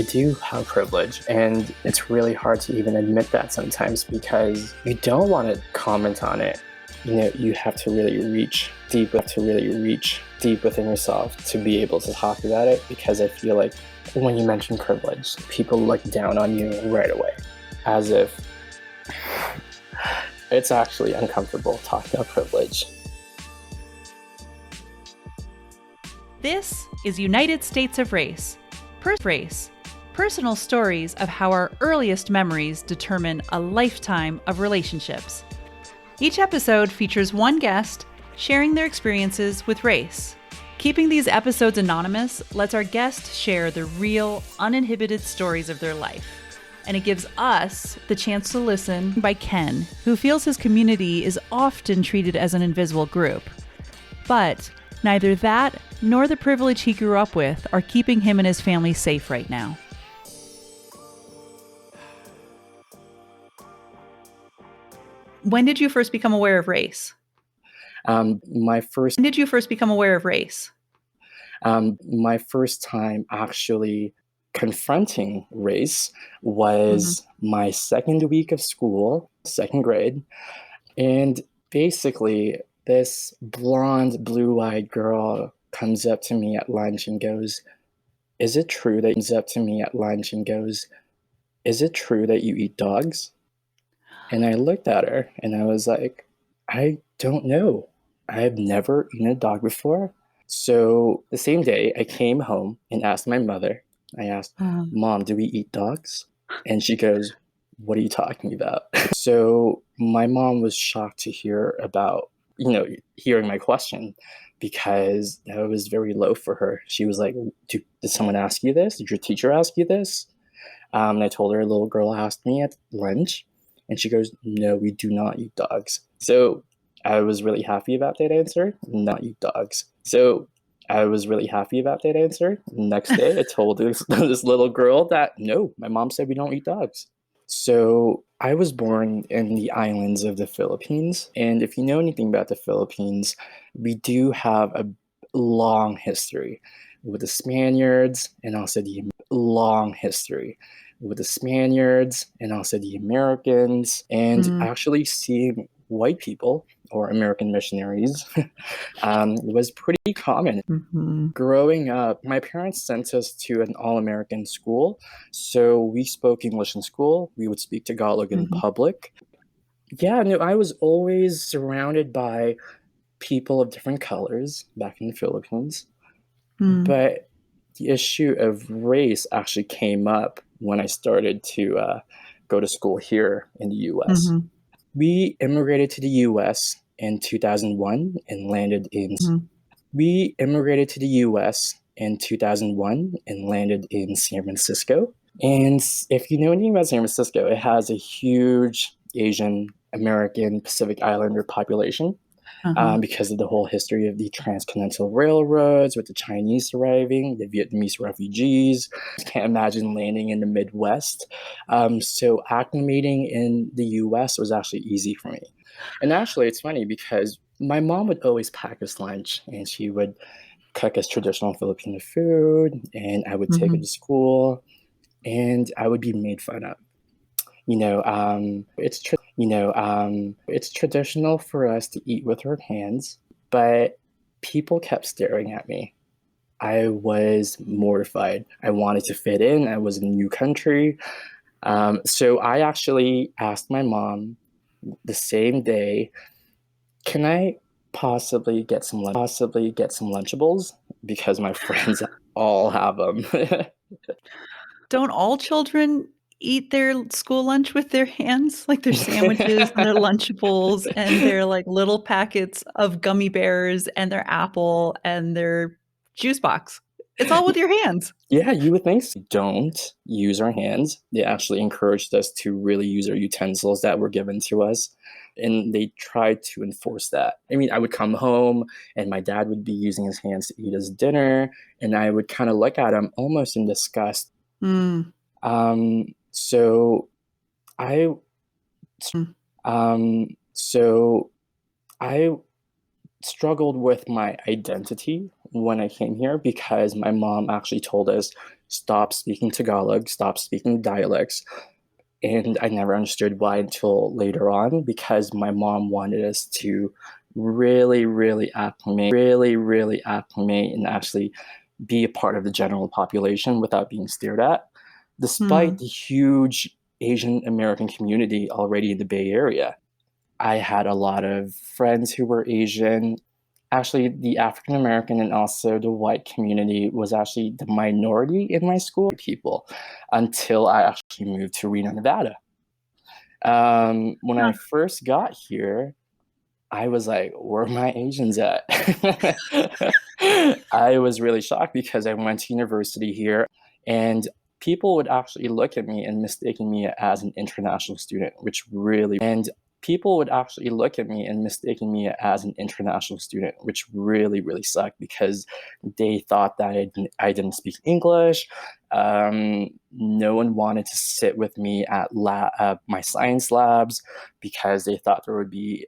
I do have privilege, and it's really hard to even admit that sometimes because you don't want to comment on it. You have to really reach deep within yourself to be able to talk about it, because I feel like when you mention privilege, people look down on you right away, as if it's actually uncomfortable talking about privilege. This is United States of Race. Personal stories of how our earliest memories determine a lifetime of relationships. Each episode features one guest sharing their experiences with race. Keeping these episodes anonymous lets our guests share the real, uninhibited stories of their life. And it gives us the chance to listen by Ken, who feels his community is often treated as an invisible group. But neither that nor the privilege he grew up with are keeping him and his family safe right now. When did you first become aware of race? My first time actually confronting race was my second week of school, second grade. And basically, this blonde, blue-eyed girl comes up to me at lunch and goes, "Is it true that you eat dogs?" And I looked at her and I was like, "I don't know. I've never eaten a dog before." So the same day, I came home and asked my mother, I asked, "Mom, do we eat dogs?" And she goes, "What are you talking about?" So my mom was shocked to hear about, hearing my question, because that was very low for her. She was like, did someone ask you this? Did your teacher ask you this? And I told her a little girl asked me at lunch, and she goes, "No, we do not eat dogs." So I was really happy about that answer. Not eat dogs. So I was really happy about that answer. Next day, I told this little girl that, no, my mom said we don't eat dogs. So I was born in the islands of the Philippines. And if you know anything about the Philippines, we do have a long history with the Spaniards and also the Americans, and actually seeing white people or American missionaries was pretty common. Growing up, my parents sent us to an all-American school, so we spoke English in school. We would speak Tagalog in public. Yeah, no, I was always surrounded by people of different colors back in the Philippines. But the issue of race actually came up when I started to go to school here in the U.S. We immigrated to the U.S. in 2001 and landed in San Francisco. And if you know anything about San Francisco, it has a huge Asian American Pacific Islander population. Because of the whole history of the transcontinental railroads with the Chinese arriving, the Vietnamese refugees. I can't imagine landing in the Midwest. So acclimating in the US was actually easy for me. And actually, it's funny because my mom would always pack us lunch, and she would cook us traditional Filipino food, and I would take it to school, and I would be made fun of. It's traditional for us to eat with our hands, but people kept staring at me. I was mortified. I wanted to fit in. I was in a new country. So I actually asked my mom the same day, "Can I possibly get some Lunchables? Because my friends all have them." Don't all children eat their school lunch with their hands? Like their sandwiches and their Lunchables and their like little packets of gummy bears and their apple and their juice box. It's all with your hands. Yeah, you would think so. Don't use our hands. They actually encouraged us to really use our utensils that were given to us. And they tried to enforce that. I mean, I would come home and my dad would be using his hands to eat his dinner, and I would kind of look at him almost in disgust. So I struggled with my identity when I came here because my mom actually told us, stop speaking Tagalog, stop speaking dialects. And I never understood why until later on because my mom wanted us to really acclimate and actually be a part of the general population without being stared at, despite Hmm. the huge Asian American community already in the Bay Area. I had a lot of friends who were Asian. Actually, the African American and also the white community was actually the minority in my school people until I actually moved to Reno, Nevada. When I first got here, I was like, where are my Asians at? I was really shocked because I went to university here and people would actually look at me and mistaking me as an international student, and people would actually look at me and mistaking me as an international student, which really sucked because they thought that I didn't speak English. No one wanted to sit with me at my science labs because they thought there would be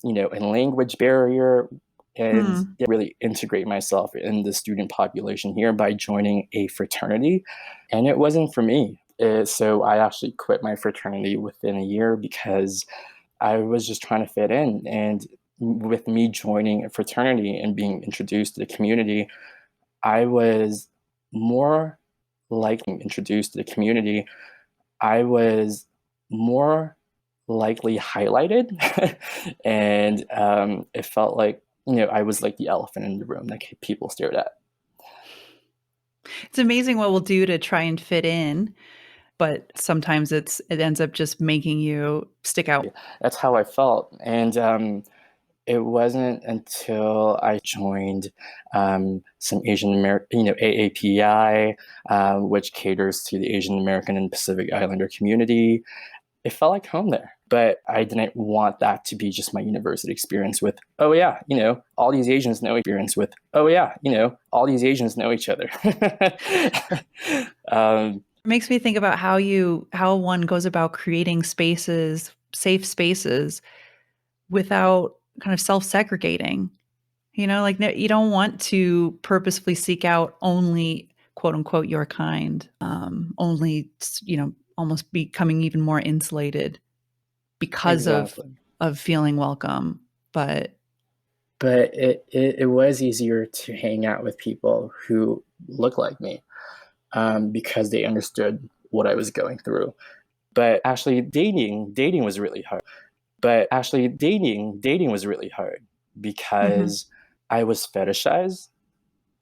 a language barrier, and Hmm. really integrate myself in the student population here by joining a fraternity. And it wasn't for me. So I actually quit my fraternity within a year because I was just trying to fit in. And with me joining a fraternity and being introduced to the community, I was more likely introduced to the community. I was more likely highlighted, and it felt like I was like the elephant in the room that people stared at. It's amazing what we'll do to try and fit in, but sometimes it ends up just making you stick out. That's how I felt, and it wasn't until I joined some Asian American, AAPI, which caters to the Asian American and Pacific Islander community. It felt like home there. But I didn't want that to be just my university experience with, oh yeah, all these Asians know all these Asians know each other. It makes me think about how one goes about creating spaces, safe spaces without kind of self-segregating. Like no, you don't want to purposefully seek out only quote unquote your kind, only almost becoming even more insulated because Exactly. of feeling welcome. But But it was easier to hang out with people who look like me because they understood what I was going through. But actually, dating was really hard. Dating was really hard mhm. because I was fetishized.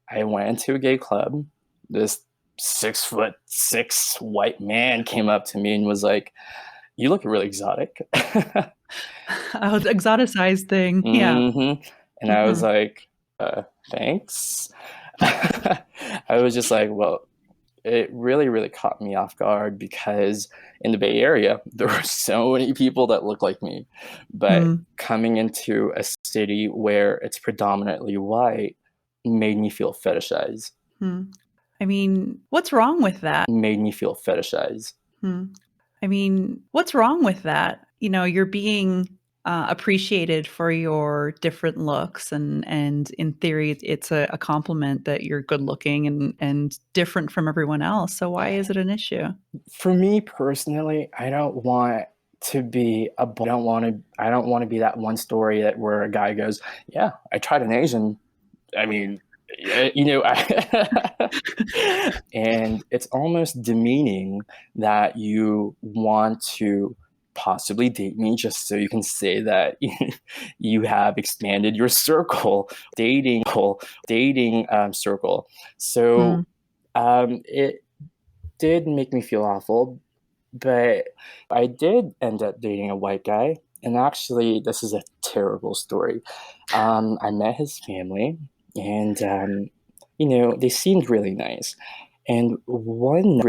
I went into a gay club. This 6'6" white man came up to me and was like, "You look really exotic." Oh, the exoticized thing, yeah. And I was Mhm. like, thanks. I was just like, well, it really caught me off guard because in the Bay Area, there were so many people that look like me. But Mm, coming into a city where it's predominantly white made me feel fetishized. mm. I mean, what's wrong with that? Made me feel fetishized. Hmm. I mean, what's wrong with that? You're being appreciated for your different looks, and in theory, it's a compliment that you're good looking and different from everyone else. So why is it an issue? For me personally, I don't want to be I don't want to be that one story that where a guy goes, "Yeah, I tried an Asian." I mean, and it's almost demeaning that you want to possibly date me just so you can say that you have expanded your dating circle. Hmm. So it did make me feel awful, but I did end up dating a white guy. And actually, this is a terrible story. I met his family, and they seemed really nice. And one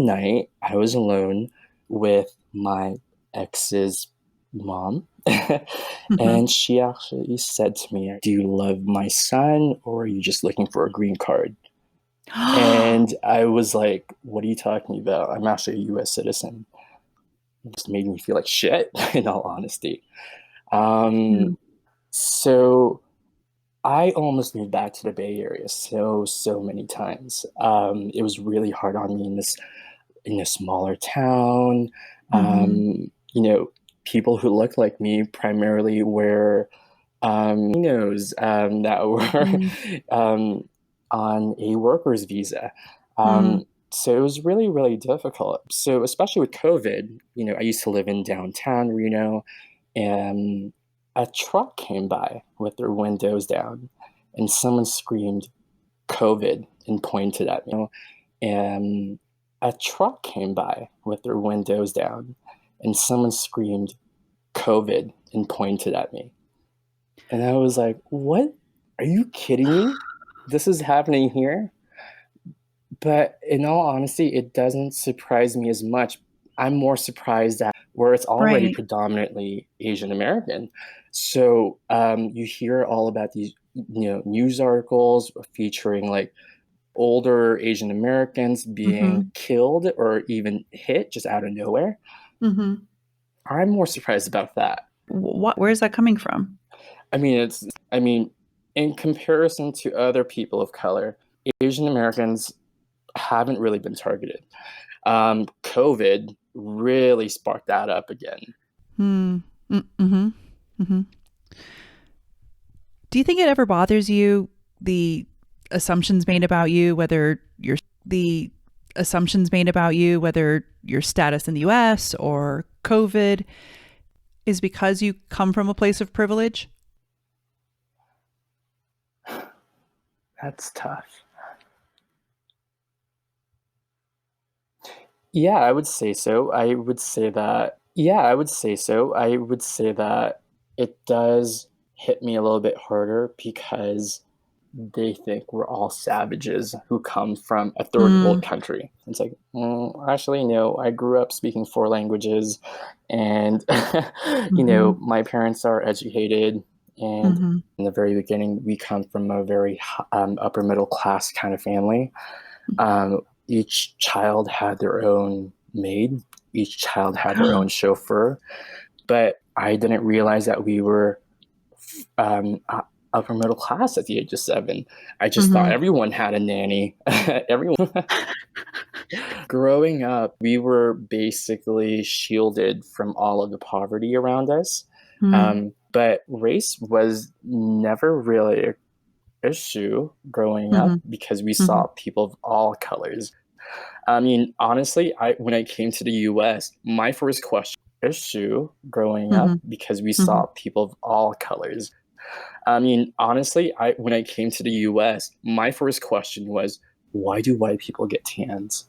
night, I was alone with my ex's mom, and Mhm. she actually said to me, "Do you love my son, or are you just looking for a green card?" And I was like, "What are you talking about? I'm actually a US citizen." It just made me feel like shit, in all honesty. Um, Hmm. So I almost moved back to the Bay Area so many times. It was really hard on me in a smaller town. Mm-hmm. You know, people who look like me primarily wear Latinos that were Mm-hmm. um, on a worker's visa. Mm-hmm. So it was really difficult. So especially with COVID, I used to live in downtown Reno, and a truck came by with their windows down, and someone screamed COVID and pointed at me. And a truck came by with their windows down, and someone screamed COVID and pointed at me. And I was like, what? Are you kidding me? This is happening here? But in all honesty, it doesn't surprise me as much. I'm more surprised at where it's already Right. predominantly Asian American. So you hear all about these, news articles featuring like older Asian Americans being Mm-hmm. killed or even hit just out of nowhere. Mm-hmm. I'm more surprised about that. Where is that coming from? I mean, in comparison to other people of color, Asian Americans haven't really been targeted. COVID really sparked that up again. Hmm. Mm-hmm. Mm-hmm. Do you think it ever bothers you, the assumptions made about you, the assumptions made about you, whether your status in the US or COVID is because you come from a place of privilege? That's tough. Yeah, I would say so. I would say that it does hit me a little bit harder because they think we're all savages who come from a third Mm, world country. It's like, actually, no, I grew up speaking four languages, and mm-hmm, my parents are educated. And mm-hmm, in the very beginning, we come from a very upper middle class kind of family. Each child had their own maid, each child had their own chauffeur, but I didn't realize that we were upper middle class at the age of 7. I just thought mm-hmm, everyone had a nanny. Everyone. Growing up, we were basically shielded from all of the poverty around us. mm, But race was never really an issue growing mm-hmm, up because we mm-hmm, saw people of all colors. Honestly, I when I came to the US, my first question issue growing mm-hmm, up because we mm-hmm, saw people of all colors. Honestly, I when I came to the US, my first question was, why do white people get tans?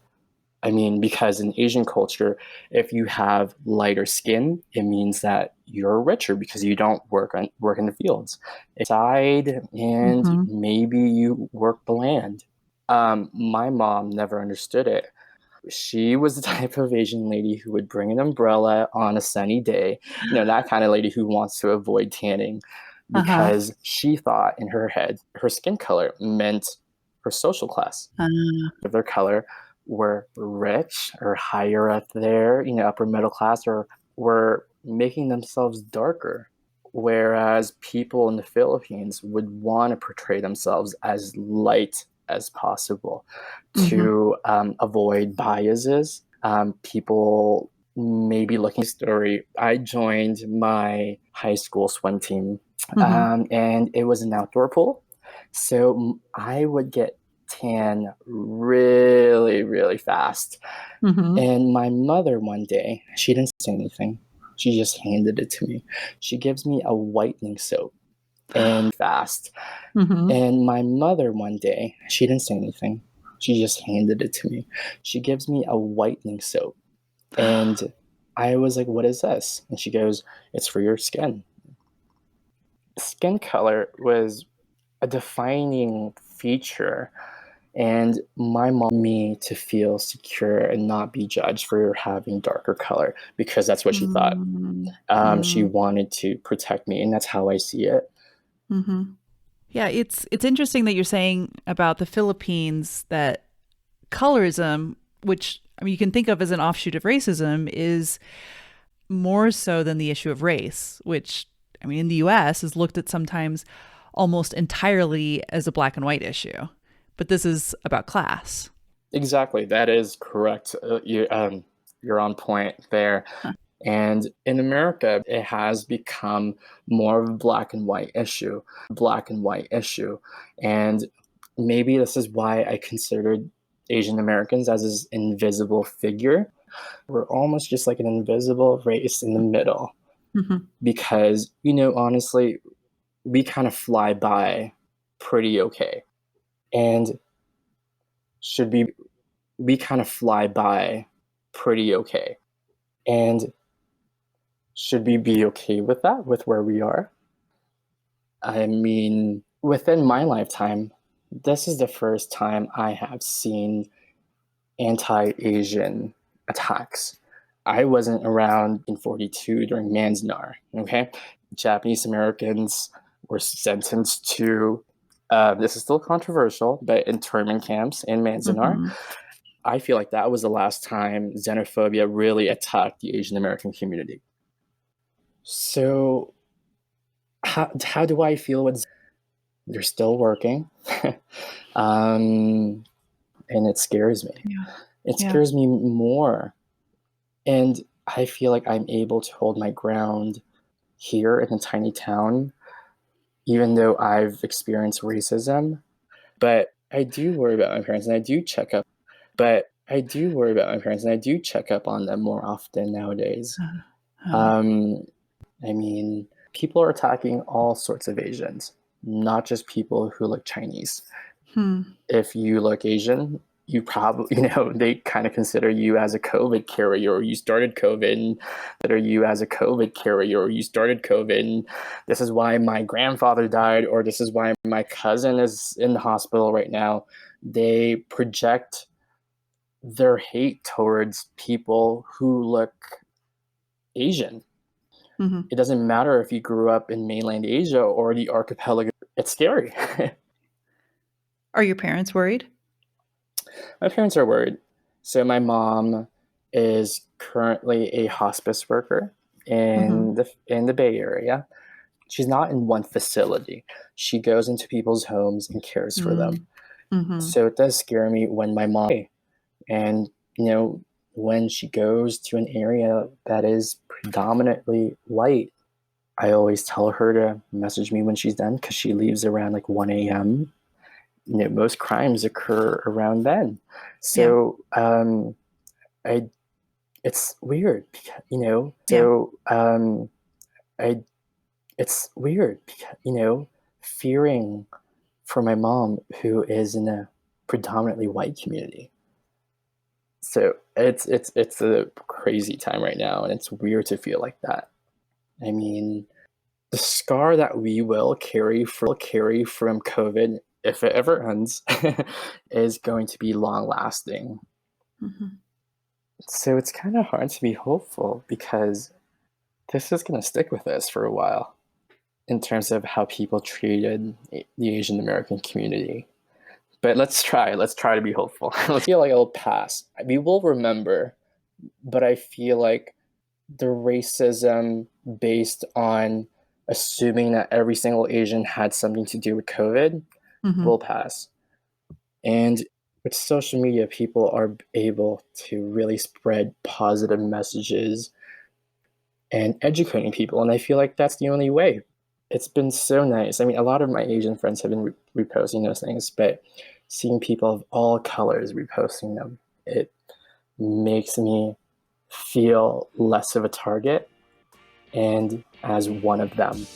Because in Asian culture, if you have lighter skin, it means that you're richer because you don't work in the fields. Side and mm-hmm. maybe you work the land. My mom never understood it. She was the type of Asian lady who would bring an umbrella on a sunny day. That kind of lady who wants to avoid tanning Uh-huh. because she thought in her head her skin color meant her social class. Of their color were rich or higher up there, upper middle class, or were making themselves darker. Whereas people in the Philippines would want to portray themselves as light as possible Mm-hmm, to avoid biases. People maybe looking story. I joined my high school swim team, mm-hmm, and it was an outdoor pool. So I would get tan really fast. mm-hmm. And my mother one day, she didn't say anything. She just handed it to me. She gives me a whitening soap and fast. Mm-hmm. And my mother one day, she didn't say anything. She just handed it to me. She gives me a whitening soap. And I was like, what is this? And she goes, it's for your skin. Skin color was a defining feature, and my mom me to feel secure and not be judged for having darker color because that's what she thought. She Mm-hmm. wanted to protect me, and that's how I see it. Mm-hmm. Yeah, it's interesting that you're saying about the Philippines that colorism, which I mean you can think of as an offshoot of racism, is more so than the issue of race, which I mean, in the US is looked at sometimes almost entirely as a black and white issue, but this is about class. Exactly. That is correct. You're on point there. Huh. And in America, it has become more of a black and white issue, black and white issue. And maybe this is why I considered Asian Americans as this invisible figure. We're almost just like an invisible race in the middle because, honestly, we kind of fly by pretty okay. And should we kind of fly by pretty okay. And should we be okay with that, with where we are? I mean, within my lifetime, this is the first time I have seen anti-Asian attacks. I wasn't around in 42 during Manzanar, okay? Japanese Americans were sentenced to, this is still controversial, but internment camps in Manzanar. I feel like that was the last time xenophobia really attacked the Asian American community. So how do I feel with they're still working? And it scares me. Yeah. It scares me more. And I feel like I'm able to hold my ground here in a tiny town, even though I've experienced racism. But I do worry about my parents and I do check up. On them more often nowadays. I mean, people are attacking all sorts of Asians, not just people who look Chinese. If you look Asian, you probably, they kind of consider you as a COVID carrier, or you started COVID, and this is why my grandfather died, or this is why my cousin is in the hospital right now. They project their hate towards people who look Asian. It doesn't matter if you grew up in mainland Asia or the archipelago. It's scary. Are your parents worried? My parents are worried. So my mom is currently a hospice worker in the Bay Area. She's not in one facility. She goes into people's homes and cares for them. So it does scare me when my mom, and when she goes to an area that is predominantly white, I always tell her to message me when she's done, because she leaves around like 1 a.m. Most crimes occur around then. So it's weird, it's weird, fearing for my mom, who is in a predominantly white community. So it's a crazy time right now, and it's weird to feel like that. I mean, the scar that we will carry from COVID, if it ever ends, is going to be long lasting. So it's kind of hard to be hopeful, because this is going to stick with us for a while in terms of how people treated the Asian American community. But let's try to be hopeful. I feel like it'll pass. We will remember, but I feel like the racism based on assuming that every single Asian had something to do with COVID will pass. And with social media, people are able to really spread positive messages and educating people. And I feel like that's the only way. It's been so nice. I mean, a lot of my Asian friends have been reposting those things, but seeing people of all colors reposting them, it makes me feel less of a target, and as one of them.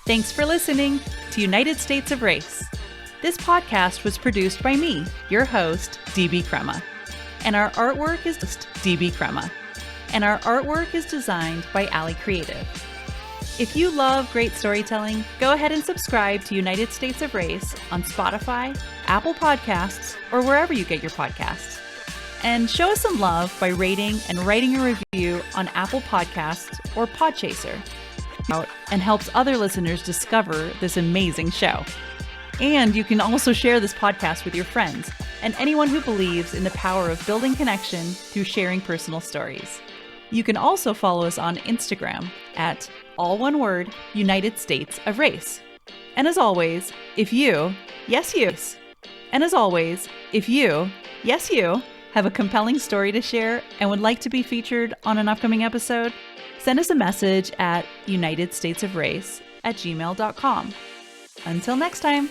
Thanks for listening to United States of Race. This podcast was produced by me, your host, DB Crema. And our artwork is designed by Alley Creative. If you love great storytelling, go ahead and subscribe to United States of Race on Spotify, Apple Podcasts, or wherever you get your podcasts. And show us some love by rating and writing a review on Apple Podcasts or Podchaser. out and helps other listeners discover this amazing show. And you can also share this podcast with your friends and anyone who believes in the power of building connection through sharing personal stories. You can also follow us on Instagram at all one word, United States of Race. And as always, if you, yes you, and as always, if you, yes you, have a compelling story to share and would like to be featured on an upcoming episode, send us a message at unitedstatesofrace@gmail.com. Until next time.